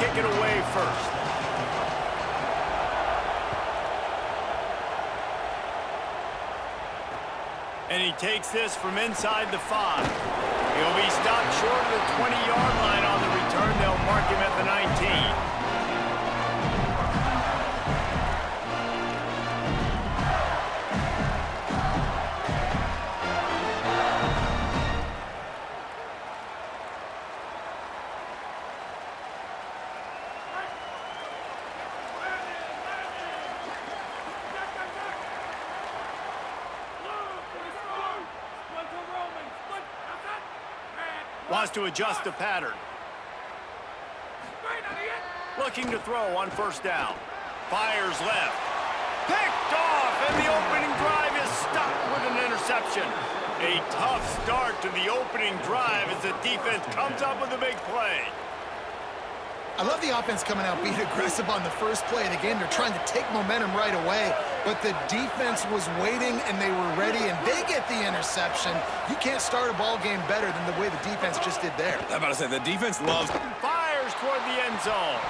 kick it away first. And he takes this from inside the 5. He'll be stopped short of the 20-yard line on the return. They'll mark him at the 19. Wants to adjust the pattern. Looking to throw on first down. Fires left. Picked off, and the opening drive is stopped with an interception. A tough start to the opening drive as the defense comes up with a big play. I love the offense coming out being aggressive on the first play of the game. They're trying to take momentum right away, but the defense was waiting, and they were ready, and they get the interception. You can't start a ball game better than the way the defense just did there. I'm about to say, the defense loves... Fires toward the end zone.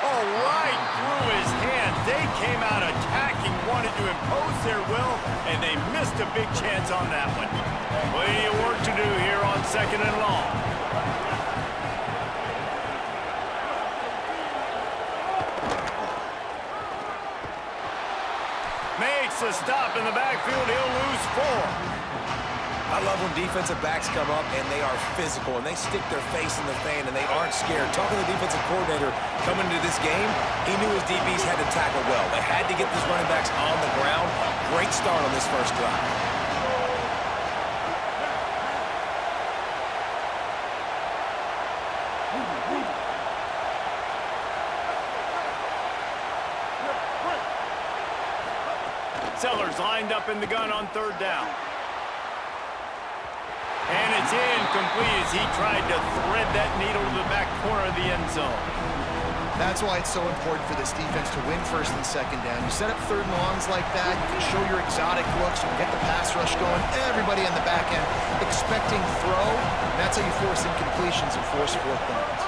Oh, right through his hands. They came out attacking, wanted to impose their will, and they missed a big chance on that one. Plenty of work to do here on 2nd and long. Makes a stop in the backfield. He'll lose 4. I love when defensive backs come up and they are physical and they stick their face in the fan and they aren't scared. Talking to the defensive coordinator coming into this game, he knew his DBs had to tackle well. They had to get these running backs on the ground. Great start on this first drive. Sellers lined up in the gun on 3rd down. And it's incomplete as he tried to thread that needle to the back corner of the end zone. That's why it's so important for this defense to win 1st and 2nd down. You set up 3rd and longs like that, you can show your exotic looks, you can get the pass rush going, everybody on the back end expecting throw. That's how you force incompletions and force 4th downs.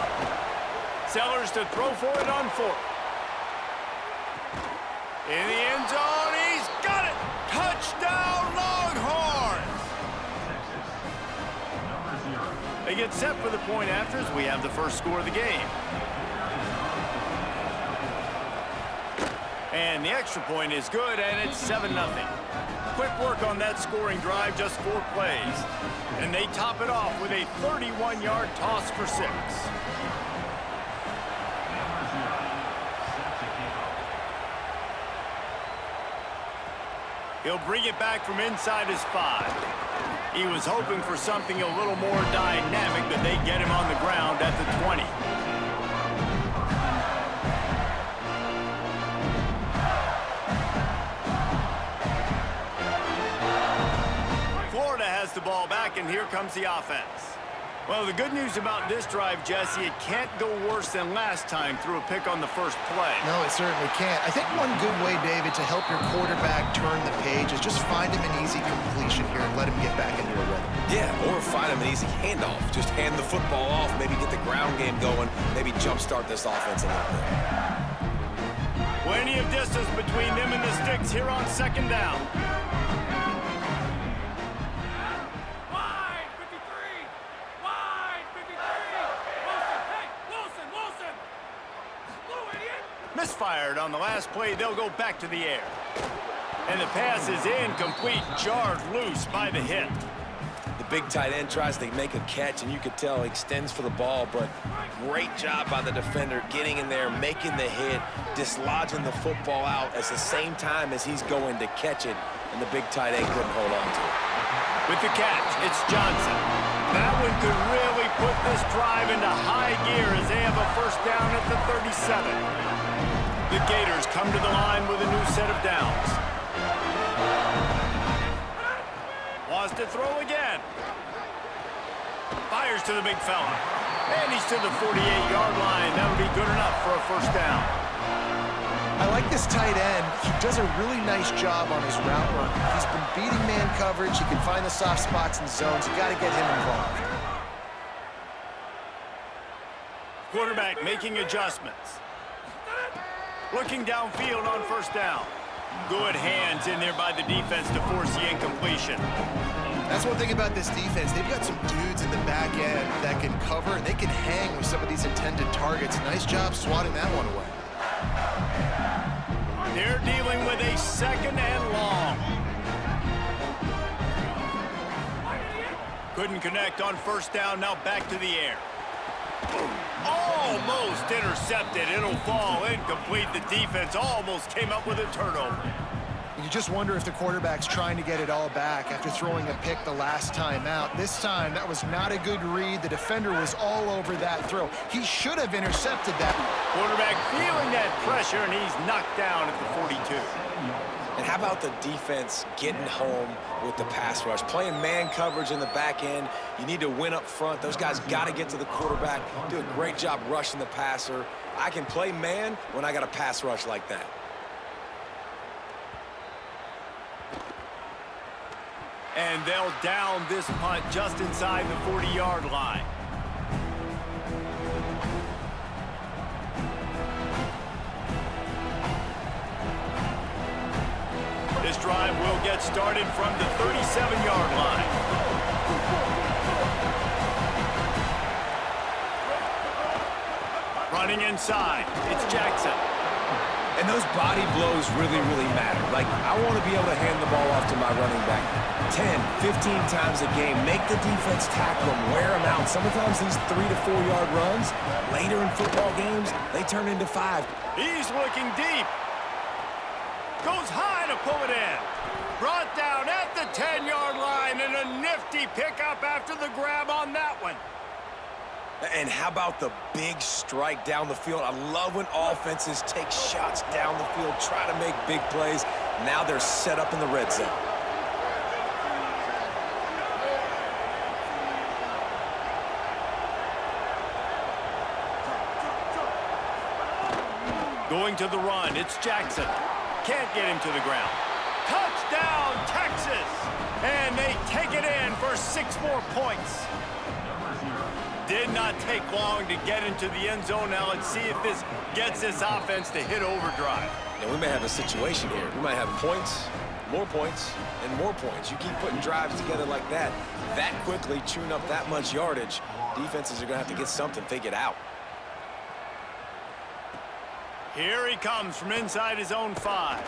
Sellers to throw for it on 4th. In the end zone, he's got it! Touchdown, Longhorns! They get set for the point after as we have the first score of the game. And the extra point is good, and it's 7-0. Quick work on that scoring drive, just 4 plays. And they top it off with a 31-yard toss for 6. He'll bring it back from inside his 5. He was hoping for something a little more dynamic, but they get him on the ground at the 20. Florida has the ball back, and here comes the offense. Well, the good news about this drive, Jesse, it can't go worse than last time through a pick on the first play. No, it certainly can't. I think one good way, David, to help your quarterback turn the page is just find him an easy completion here and let him get back into a rhythm. Yeah, or find him an easy handoff. Just hand the football off, maybe get the ground game going, maybe jumpstart this offense a little bit. Plenty of distance between them and the sticks here on 2nd down. Misfired on the last play. They'll go back to the air. And the pass is incomplete, jarred loose by the hit. The big tight end tries to make a catch, and you could tell he extends for the ball, but great job by the defender getting in there, making the hit, dislodging the football out at the same time as he's going to catch it, and the big tight end couldn't hold on to it. With the catch, it's Johnson. That one could really put this drive into high gear as they have a first down at the 37. The Gators come to the line with a new set of downs. Wants to throw again. Fires to the big fella. And he's to the 48-yard line. That'll be good enough for a first down. I like this tight end. He does a really nice job on his route run. He's been beating man coverage. He can find the soft spots and zones. You got to get him involved. Quarterback making adjustments. Looking downfield on first down. Good hands in there by the defense to force the incompletion. That's one thing about this defense. They've got some dudes in the back end that can cover, and they can hang with some of these intended targets. Nice job swatting that one away. They're dealing with a second and long. Couldn't connect on first down, now back to the air. Almost intercepted. It'll fall incomplete. The defense almost came up with a turnover. You just wonder if the quarterback's trying to get it all back after throwing a pick the last time out. This time, that was not a good read. The defender was all over that throw. He should have intercepted that. Quarterback feeling that pressure, and he's knocked down at the 42. And how about the defense getting home with the pass rush? Playing man coverage in the back end. You need to win up front. Those guys got to get to the quarterback. Do a great job rushing the passer. I can play man when I got a pass rush like that. And they'll down this punt just inside the 40-yard line. This drive will get started from the 37-yard line. Running inside, it's Jackson. And those body blows really, really matter. Like, I want to be able to hand the ball off to my running back 10, 15 times a game. Make the defense tackle them, wear them out. Sometimes these 3 to 4 yard runs, later in football games, they turn into 5. He's looking deep. Goes high to pull it in. Brought down at the 10-yard line, and a nifty pickup after the grab on that one. And how about the big strike down the field? I love when offenses take shots down the field, try to make big plays. Now they're set up in the red zone. Going to the run, it's Jackson. Can't get him to the ground. Touchdown, Texas! And they take it in for 6 more points. Did not take long to get into the end zone. Now let's see if this gets this offense to hit overdrive. And we may have a situation here. We might have points, and more points. You keep putting drives together like that, that quickly, chewing up that much yardage, defenses are going to have to get something figured out. Here he comes from inside his own 5.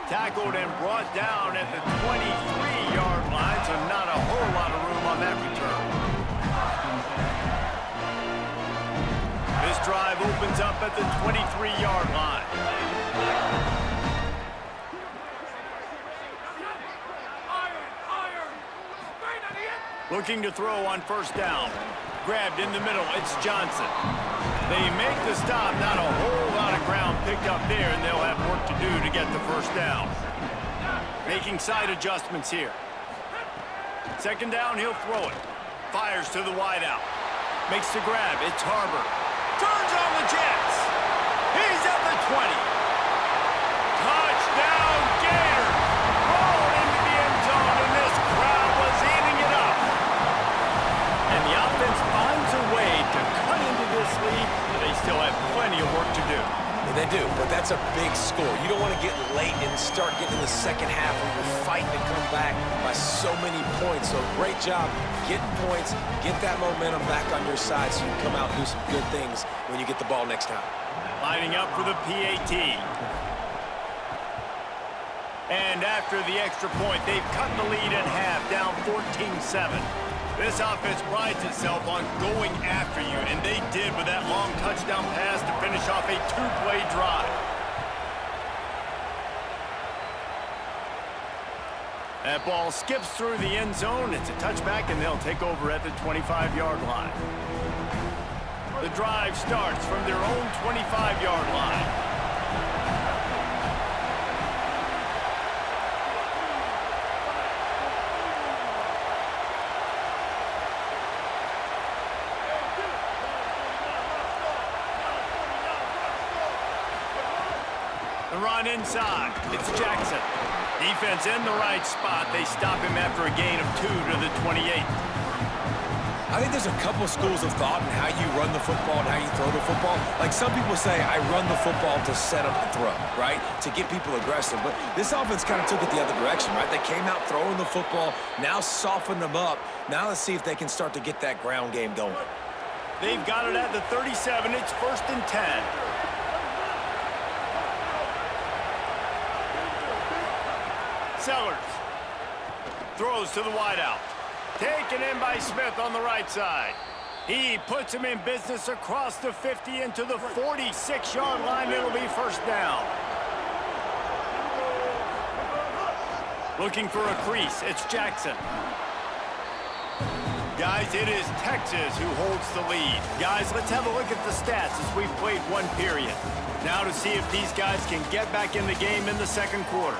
Tackled and brought down at the 23-yard line, so not a whole lot of room on that return. This drive opens up at the 23-yard line. Looking to throw on first down. Grabbed in the middle, it's Johnson. They make the stop, not a whole lot of ground picked up there, and they'll have work to do to get the first down. Making side adjustments here. Second down, he'll throw it. Fires to the wideout. Makes the grab, it's Harbor. Turns on the Jets. He's at the 20. Touchdown, Gators. Rolled into the end zone, and this crowd was eating it up. And the offense finds a way to cut into this lead. They still have plenty of work to do. Yeah, they do, but that's a big score. You don't want to get late and start getting in the second half where you're fighting to come back by so many points. So great job getting points, get that momentum back on your side so you can come out and do some good things when you get the ball next time. Lining up for the PAT. And after the extra point, they've cut the lead in half, down 14-7. This offense prides itself on going after you, and they did with that long touchdown pass to finish off a 2-play drive. That ball skips through the end zone. It's a touchback, and they'll take over at the 25-yard line. The drive starts from their own 25-yard line. The run inside. It's Jackson. Defense in the right spot. They stop him after a gain of 2 to the 28. I think there's a couple schools of thought in how you run the football and how you throw the football. Like some people say, I run the football to set up the throw, right? To get people aggressive. But this offense kind of took it the other direction, right? They came out throwing the football, now softened them up. Now let's see if they can start to get that ground game going. They've got it at the 37. It's 1st and 10. Sellers throws to the wideout. Taken in by Smith on the right side. He puts him in business across the 50 into the 46-yard line. It'll be 1st down. Looking for a crease. It's Jackson. Guys, it is Texas who holds the lead. Guys, let's have a look at the stats as we've played one period. Now to see if these guys can get back in the game in the second quarter.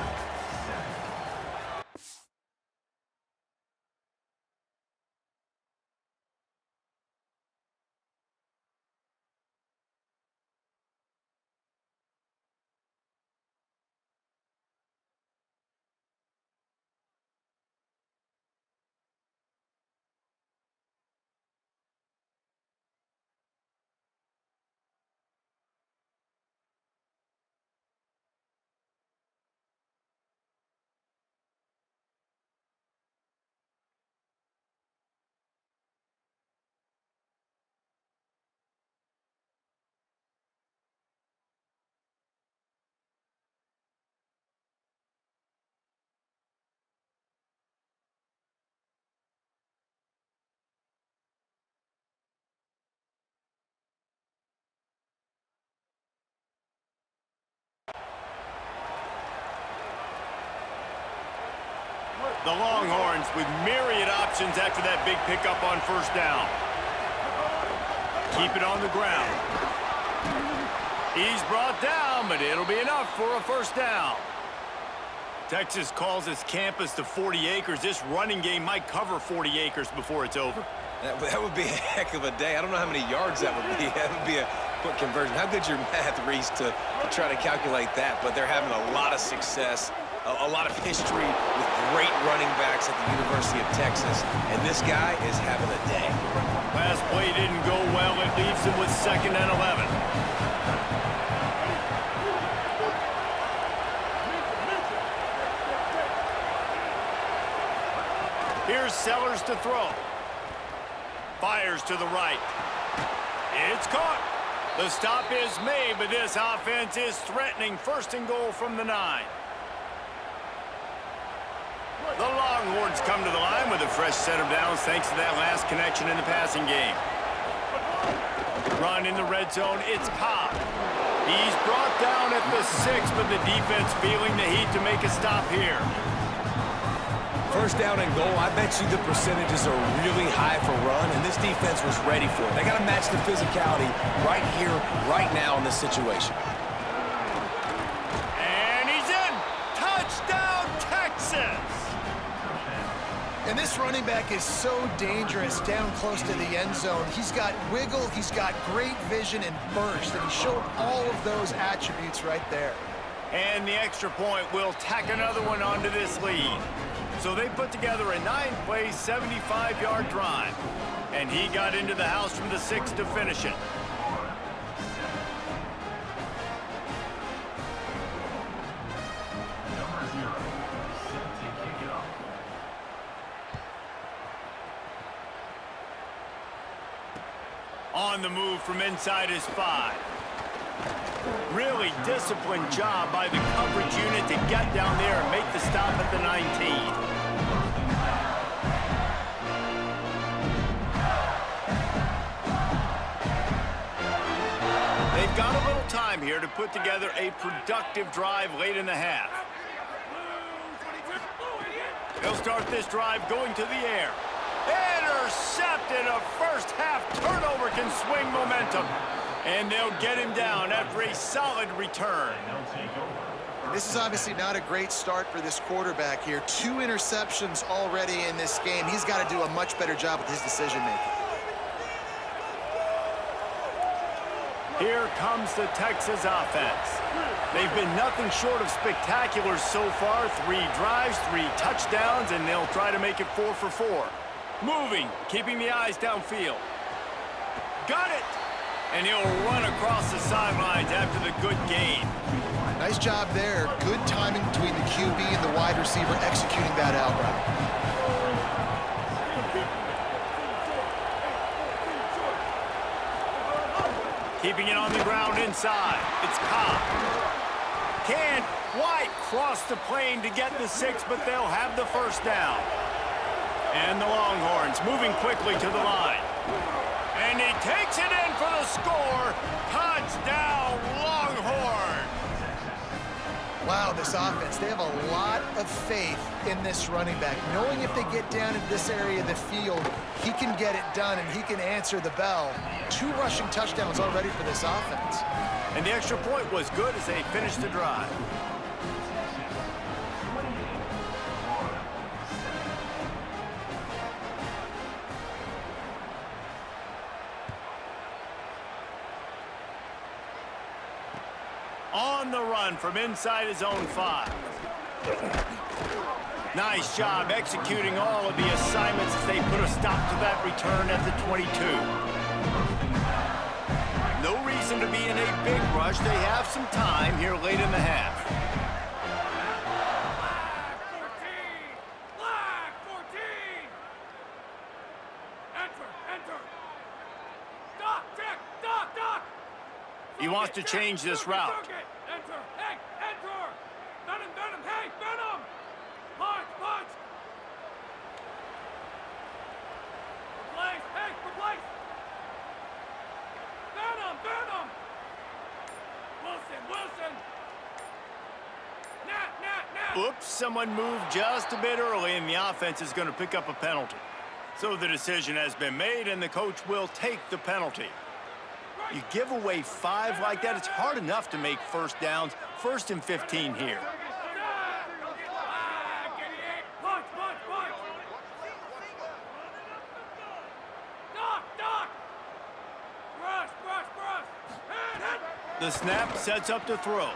The Longhorns with myriad options after that big pickup on 1st down. Keep it on the ground. He's brought down, but it'll be enough for a 1st down. Texas calls its campus to 40 acres. This running game might cover 40 acres before it's over. That would be a heck of a day. I don't know how many yards that would be. That would be a quick conversion. How good's your math, Reese, to try to calculate that? But they're having a lot of success. A lot of history with great running backs at the University of Texas, and this guy is having a day. Last play didn't go well. It leaves him with 2nd and 11. Here's Sellers to throw. Fires to the right. It's caught. The stop is made, but this offense is threatening. 1st and goal from the 9. The Longhorns come to the line with a fresh set of downs thanks to that last connection in the passing game. Run in the red zone, it's Cobb. He's brought down at the 6, but the defense feeling the heat to make a stop here. 1st down and goal, I bet you the percentages are really high for run, and this defense was ready for it. They got to match the physicality right here, right now in this situation. And he's in! Touchdown, Texas! And this running back is so dangerous down close to the end zone. He's got wiggle, he's got great vision and burst, and he showed all of those attributes right there. And the extra point will tack another one onto this lead. So they put together a 9-play, 75-yard drive. And he got into the house from the 6 to finish it. On the move from inside his 5. Really disciplined job by the coverage unit to get down there and make the stop at the 19. They've got a little time here to put together a productive drive late in the half. They'll start this drive going to the air. Intercepted. A first half turnover can swing momentum. And they'll get him down after a solid return. This is obviously not a great start for this quarterback here. 2 interceptions already in this game. He's got to do a much better job with his decision-making. Here comes the Texas offense. They've been nothing short of spectacular so far. 3 drives, 3 touchdowns, and they'll try to make it 4 for 4. Moving, keeping the eyes downfield. Got it! And he'll run across the sidelines after the good gain. Nice job there. Good timing between the QB and the wide receiver executing that out route. Keeping it on the ground inside. It's Cobb. Can't quite cross the plane to get the 6, but they'll have the first down. And the Longhorns moving quickly to the line. And he takes it in for the score. Touchdown, Longhorns! Wow, this offense, they have a lot of faith in this running back. Knowing if they get down in this area of the field, he can get it done and he can answer the bell. 2 rushing touchdowns already for this offense. And the extra point was good as they finished the drive. On the run from inside his own 5. Nice job executing all of the assignments as they put a stop to that return at the 22. No reason to be in a big rush. They have some time here late in the half. Flag 14! Enter! Doc, check! Doc! He wants to change this route. Enter! Hey, enter! Venom! Hey, Venom! Punch! Replace! Venom! Wilson! Nat! Oops, someone moved just a bit early, and the offense is going to pick up a penalty. So the decision has been made, and the coach will take the penalty. You give away 5 like that, it's hard enough to make first downs. 1st and 15 here. Punch! Doc! Brush! Hit! The snap sets up to throw.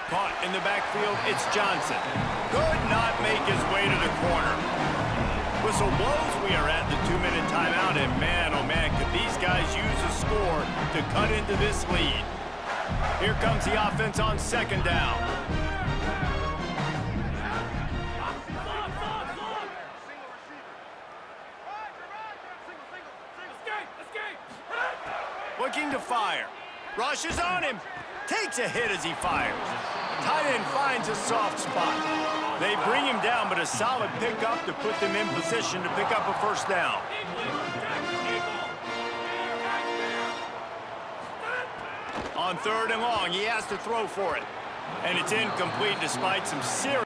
Caught in the backfield, it's Johnson. Could not make his way to the corner. Whistle blows, we are at the 2-minute timeout, and man, oh man, could these guys use a score to cut into this lead. Here comes the offense on 2nd down. Escape! Looking to fire. Rushes on him. Takes a hit as he fires. Tight end finds a soft spot. They bring him down, but a solid pickup to put them in position to pick up a first down. On 3rd and long, he has to throw for it. And it's incomplete despite some serious...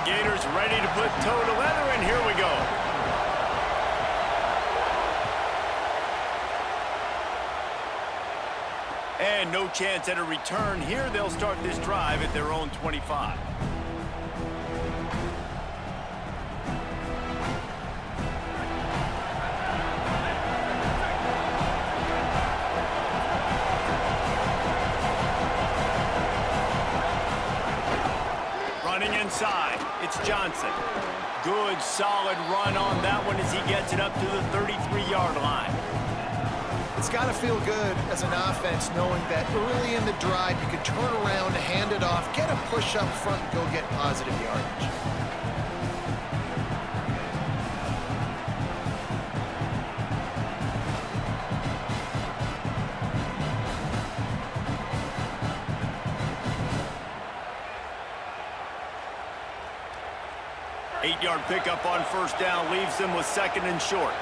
Gators ready to put toe to leather, and here we go. And no chance at a return here. They'll start this drive at their own 25. Running inside, it's Johnson. Good, solid run on that one as he gets it up to the 33-yard line. It's got to feel good as an offense knowing that early in the drive you can turn around, hand it off, get a push up front, and go get positive yardage. 8-yard pickup on first down leaves them with second and short.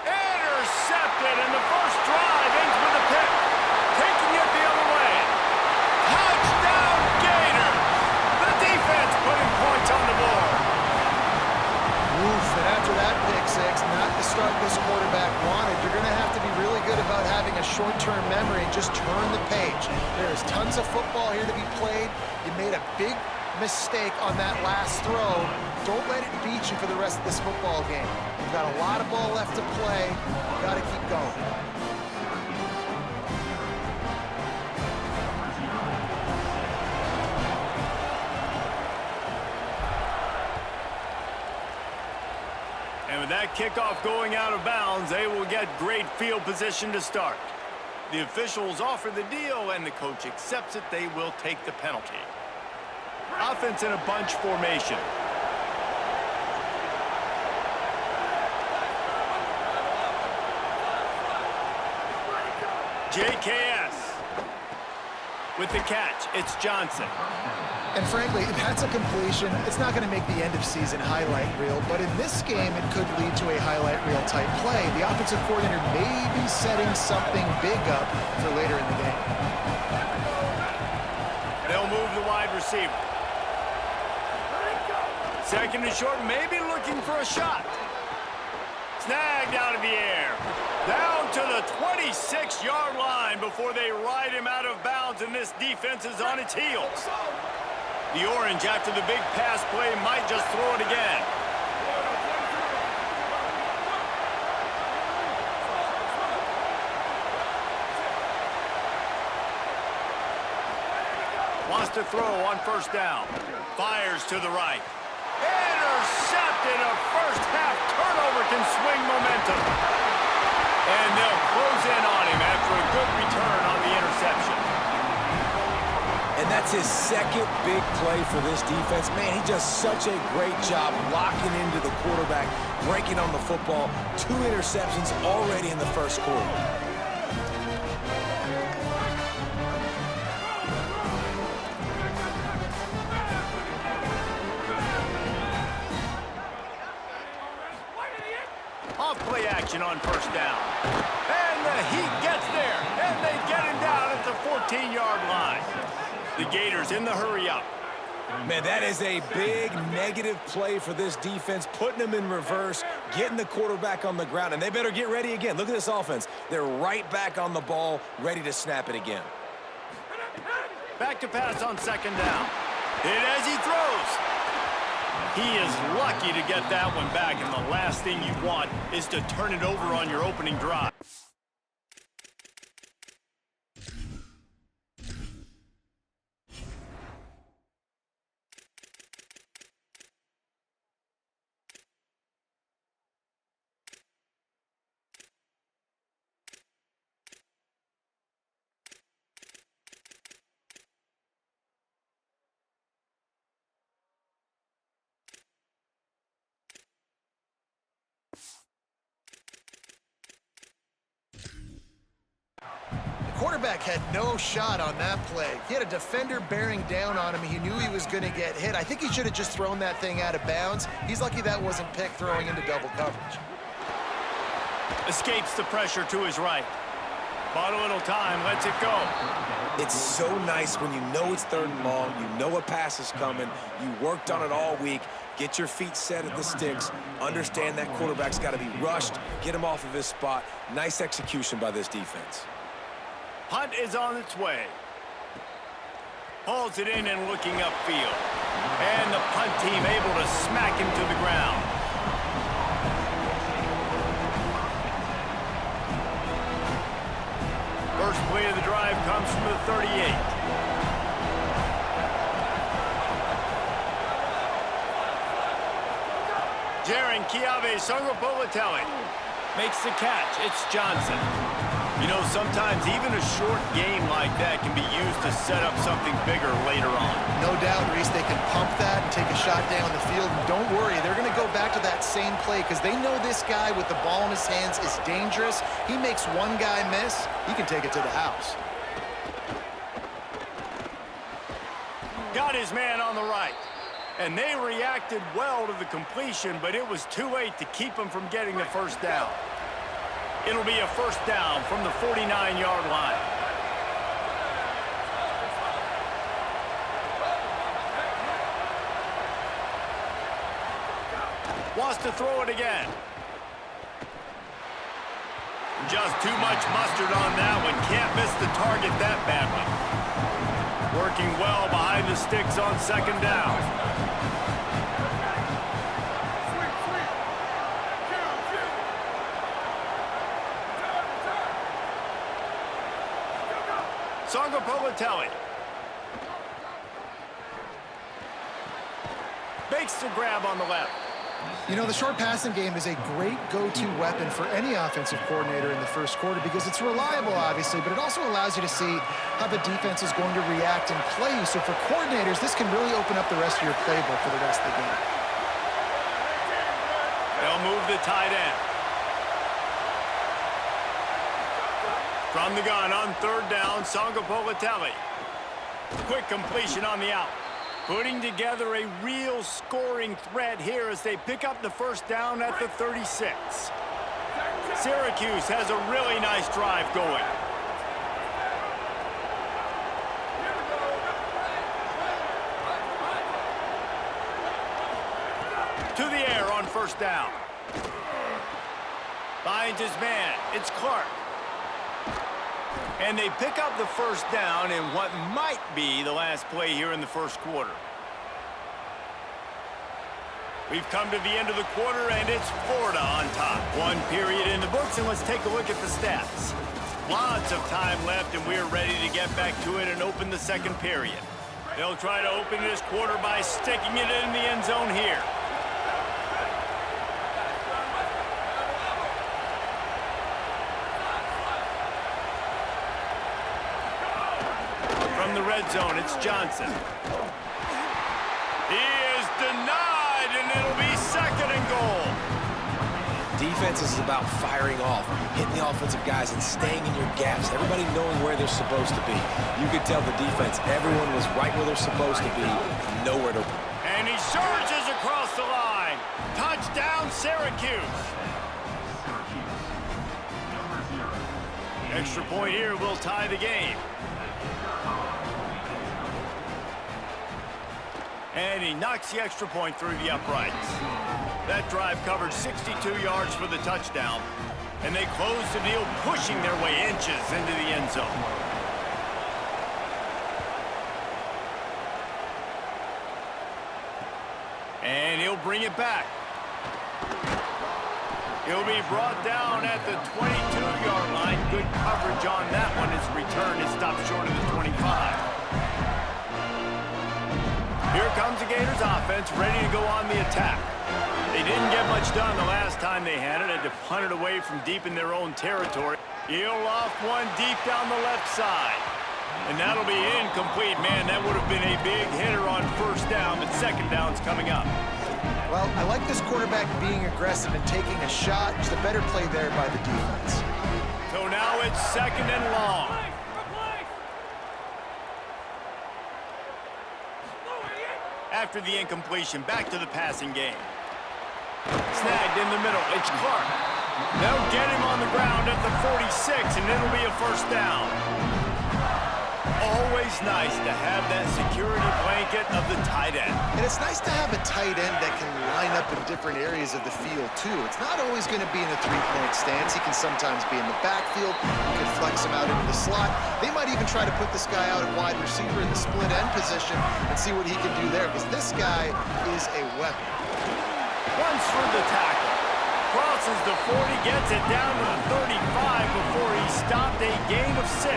Intercepted, and the first drive ends with a pick. Taking it the other way. Touchdown, Gators! The defense putting points on the board. Oof, and after that pick six, not the start this quarterback wanted. You're going to have to be really good about having a short-term memory and just turn the page. There is tons of football here to be played. You made a big mistake on that last throw. Don't let it beat you for the rest of this football game. You've got a lot of ball left to play. You've got to keep going. And with that kickoff going out of bounds, they will get great field position to start. The officials offer the deal, and the coach accepts it. They will take the penalty. Offense in a bunch formation. JKS. With the catch, it's Johnson. And frankly, if that's a completion, it's not going to make the end-of-season highlight reel, but in this game, it could lead to a highlight reel type play. The offensive coordinator may be setting something big up for later in the game. They'll move the wide receiver. Second and short, maybe looking for a shot. Snagged out of the air. Down to the 26-yard line before they ride him out of bounds, and this defense is on its heels. The Orange, after the big pass play, might just throw it again. Wants to throw on first down. Fires to the right. Intercepted. A first-half turnover can swing momentum. And they'll close in on him after a good return on the interception. And that's his second big play for this defense. Man, he does such a great job locking into the quarterback, breaking on the football. 2 interceptions already in the first quarter. Off-play action on first down. And the Heat gets there. And they get him down at the 14-yard line. The Gators in the hurry-up. Man, that is a big negative play for this defense, putting them in reverse, getting the quarterback on the ground, and they better get ready again. Look at this offense. They're right back on the ball, ready to snap it again. Back to pass on second down. Hit as he throws. He is lucky to get that one back, and the last thing you want is to turn it over on your opening drive. Quarterback had no shot on that play. He had a defender bearing down on him. He knew he was going to get hit. I think he should have just thrown that thing out of bounds. He's lucky that wasn't picked throwing into double coverage. Escapes the pressure to his right. Bought a little time, lets it go. It's so nice when you know it's third and long, you know a pass is coming, you worked on it all week, get your feet set at the sticks, understand that quarterback's got to be rushed, get him off of his spot. Nice execution by this defense. Punt is on its way. Hauls it in and looking upfield. And the punt team able to smack him to the ground. First play of the drive comes from the 38. Jaron Kiave Songopolitelli makes the catch. It's Johnson. You know, sometimes even a short game like that can be used to set up something bigger later on. No doubt, Reese, they can pump that and take a shot down the field. And don't worry, they're going to go back to that same play because they know this guy with the ball in his hands is dangerous. He makes one guy miss, he can take it to the house. Got his man on the right. And they reacted well to the completion, but it was too late to keep him from getting the first down. It'll be a first down from the 49-yard line. Wants to throw it again. Just too much mustard on that one. Can't miss the target that badly. Working well behind the sticks on second down. Politelli makes the grab on the left. You know, the short passing game is a great go-to weapon for any offensive coordinator in the first quarter because it's reliable, obviously, but it also allows you to see how the defense is going to react and play you. So for coordinators, this can really open up the rest of your playbook for the rest of the game. They'll move the tight end. From the gun on third down, Politelli. Quick completion on the out. Putting together a real scoring threat here as they pick up the first down at the 36. Syracuse has a really nice drive going. To the air on first down. Finds his man. It's Clark. And they pick up the first down in what might be the last play here in the first quarter. We've come to the end of the quarter, and it's Florida on top. One period in the books, and let's take a look at the stats. Lots of time left, and we're ready to get back to it and open the second period. They'll try to open this quarter by sticking it in the end zone here. From the red zone, it's Johnson. He is denied, and it'll be second and goal. Defense is about firing off, hitting the offensive guys and staying in your gaps, everybody knowing where they're supposed to be. You could tell the defense, everyone was right where they're supposed to be, nowhere to... And he surges across the line. Touchdown, Syracuse. Extra point here will tie the game. And he knocks the extra point through the uprights. That drive covered 62 yards for the touchdown. And they close the deal, pushing their way inches into the end zone. And he'll bring it back. He'll be brought down at the 22-yard line. Good coverage on that one. His return is stopped short of the 25. Here comes the Gators offense, ready to go on the attack. They didn't get much done the last time they had it. Had to punt it away from deep in their own territory. He'll loft one deep down the left side. And that'll be incomplete. Man, that would have been a big hitter on first down, but second down's coming up. Well, I like this quarterback being aggressive and taking a shot. Just a better play there by the defense. So now it's second and long. After the incompletion, back to the passing game. Snagged in the middle, it's Clark. They'll get him on the ground at the 46, and it'll be a first down. Always nice to have that security blanket of the tight end. And it's nice to have a tight end that can line up in different areas of the field, too. It's not always going to be in a three-point stance. He can sometimes be in the backfield. You can flex him out into the slot. They might even try to put this guy out at wide receiver in the split end position and see what he can do there, because this guy is a weapon. Runs through the tackle. Crosses the 40, gets it down to the 35 before he stopped a gain of 6.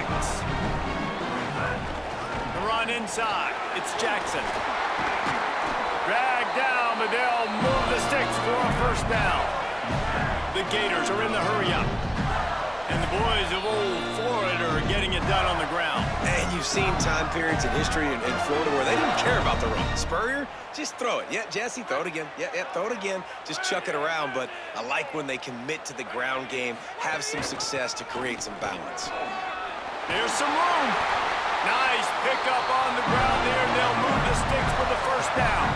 Run inside. It's Jackson. Dragged down, but they'll move the sticks for a first down. The Gators are in the hurry-up. And the boys of old Florida are getting it done on the ground. And you've seen time periods in history in Florida where they didn't care about the run. Spurrier, just throw it. Yeah, Jesse, throw it again. Yeah, throw it again. Just chuck it around. But I like when they commit to the ground game, have some success to create some balance. There's some room. Nice pickup on the ground there, and they'll move the sticks for the first down.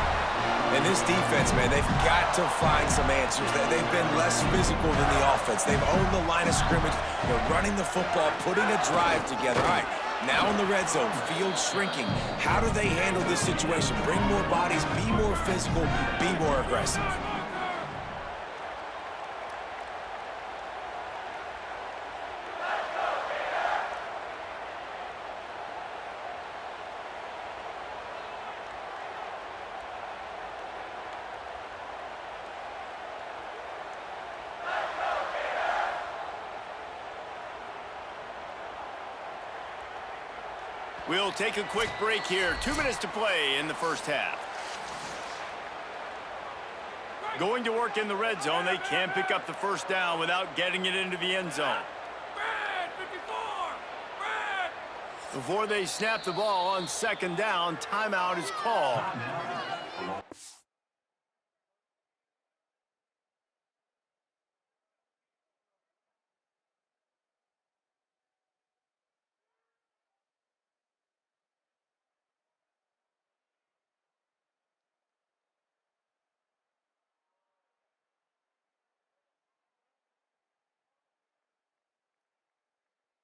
And this defense, man, they've got to find some answers. They've been less physical than the offense. They've owned the line of scrimmage. They're running the football, putting a drive together. All right, now in the red zone, field shrinking. How do they handle this situation? Bring more bodies, be more physical, be more aggressive. We'll take a quick break here. 2 minutes to play in the first half. Going to work in the red zone. They can't pick up the first down without getting it into the end zone. Red, 54! Red! Before they snap the ball on second down, timeout is called.